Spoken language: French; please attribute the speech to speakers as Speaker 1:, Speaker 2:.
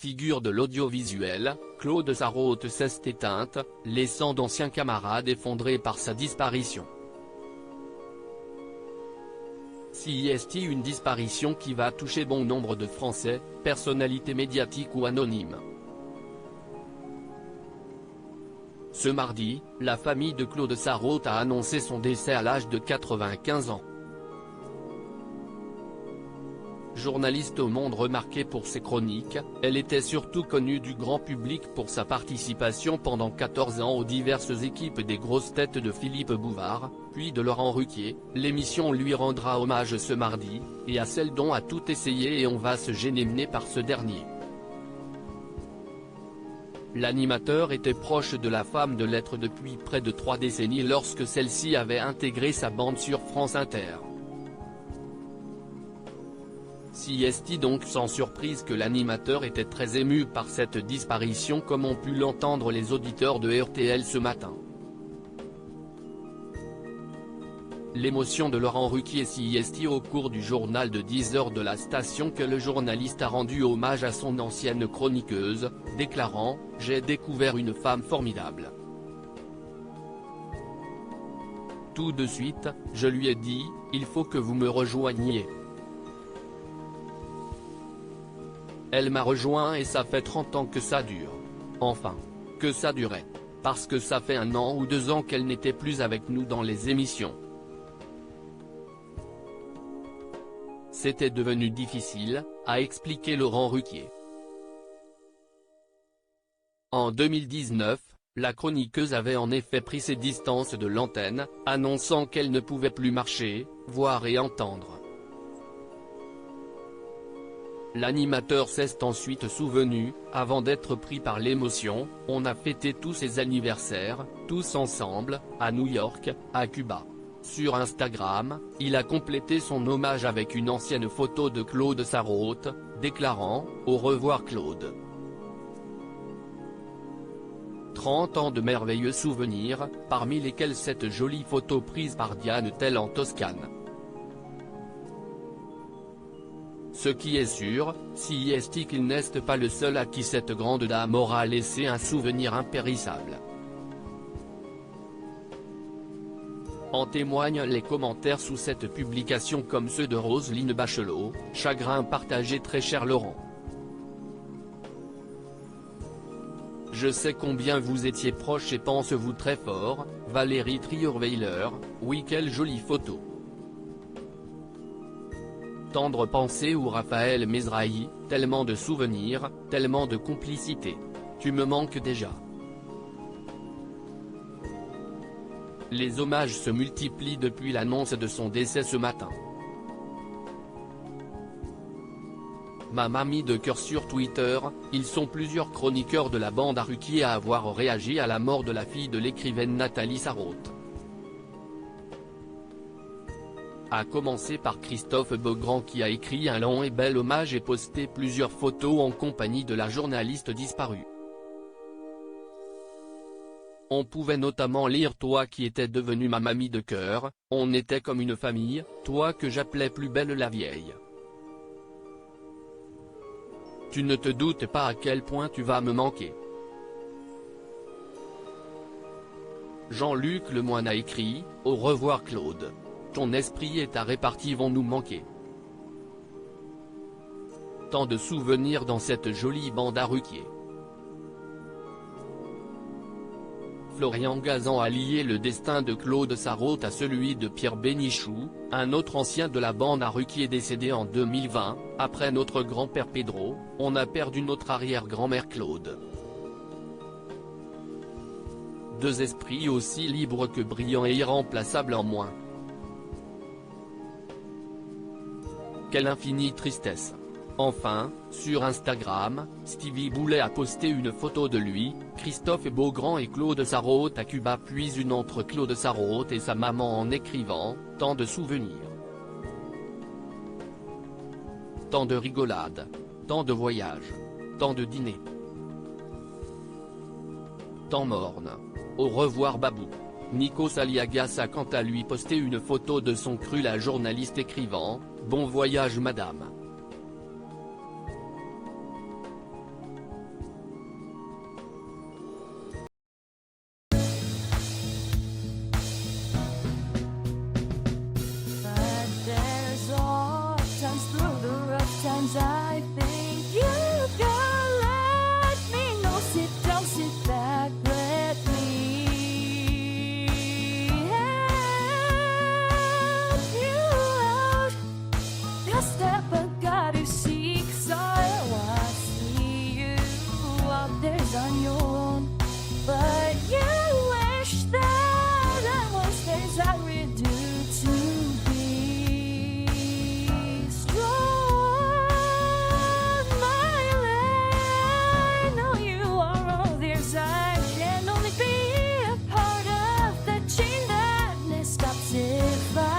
Speaker 1: figure de l'audiovisuel, Claude Sarraute s'est éteinte, laissant d'anciens camarades effondrés par sa disparition. CIST, une disparition qui va toucher bon nombre de Français, personnalités médiatiques ou anonymes. Ce mardi, la famille de Claude Sarraute a annoncé son décès à l'âge de 95 ans. Journaliste au Monde remarquée pour ses chroniques, elle était surtout connue du grand public pour sa participation pendant 14 ans aux diverses équipes des grosses têtes de Philippe Bouvard, puis de Laurent Ruquier. L'émission lui rendra hommage ce mardi, et à celle dont a tout essayé et on va se gêner mené par ce dernier. L'animateur était proche de la femme de lettres depuis près de 3 décennies lorsque celle-ci avait intégré sa bande sur France Inter. CIST, donc sans surprise que l'animateur était très ému par cette disparition, comme ont pu l'entendre les auditeurs de RTL ce matin. L'émotion de Laurent Ruquier. CIST au cours du journal de 10 heures de la station que le journaliste a rendu hommage à son ancienne chroniqueuse, déclarant « J'ai découvert une femme formidable. Tout de suite, je lui ai dit, il faut que vous me rejoigniez. Elle m'a rejoint et ça fait 30 ans que ça dure. Enfin, que ça durait. Parce que ça fait 1 an ou 2 ans qu'elle n'était plus avec nous dans les émissions. C'était devenu difficile, a expliqué Laurent Ruquier. En 2019, la chroniqueuse avait en effet pris ses distances de l'antenne, annonçant qu'elle ne pouvait plus marcher, voir et entendre. L'animateur s'est ensuite souvenu, avant d'être pris par l'émotion, on a fêté tous ses anniversaires, tous ensemble, à New York, à Cuba. Sur Instagram, il a complété son hommage avec une ancienne photo de Claude Sarraute, déclarant « Au revoir Claude ». 30 ans de merveilleux souvenirs, parmi lesquels cette jolie photo prise par Diane Tell en Toscane. Ce qui est sûr, CIST qu'il n'est pas le seul à qui cette grande dame aura laissé un souvenir impérissable. En témoignent les commentaires sous cette publication comme ceux de Roselyne Bachelot, chagrin partagé très cher Laurent. Je sais combien vous étiez proche et pense-vous très fort, Valérie Trierweiler, oui quelle jolie photo. Tendre pensée ou Raphaël Mesrahi, tellement de souvenirs, tellement de complicité. Tu me manques déjà. Les hommages se multiplient depuis l'annonce de son décès ce matin. Ma mamie de cœur sur Twitter, ils sont plusieurs chroniqueurs de la bande à Ruquier à avoir réagi à la mort de la fille de l'écrivaine Nathalie Sarraute. A commencer par Christophe Beaugrand qui a écrit un long et bel hommage et posté plusieurs photos en compagnie de la journaliste disparue. On pouvait notamment lire « Toi qui étais devenue ma mamie de cœur, on était comme une famille, toi que j'appelais plus belle la vieille. Tu ne te doutes pas à quel point tu vas me manquer. » Jean-Luc Lemoine a écrit « Au revoir Claude. Ton esprit et ta répartie vont nous manquer. » Tant de souvenirs dans cette jolie bande à Ruquier. Florian Gazan a lié le destin de Claude Sarraute à celui de Pierre Bénichou, un autre ancien de la bande à Ruquier décédé en 2020, après notre grand-père Pedro, on a perdu notre arrière-grand-mère Claude. Deux esprits aussi libres que brillants et irremplaçables en moins. Quelle infinie tristesse. Enfin, sur Instagram, Stevie Boulet a posté une photo de lui, Christophe Beaugrand et Claude Sarraute à Cuba puis une entre Claude Sarraute et sa maman en écrivant « Tant de souvenirs. Tant de rigolades. Tant de voyages. Tant de dîners. Tant morne. Au revoir Babou ». Nikos Aliagas a quant à lui posté une photo de son cru la journaliste écrivant « Bon voyage madame ».
Speaker 2: If I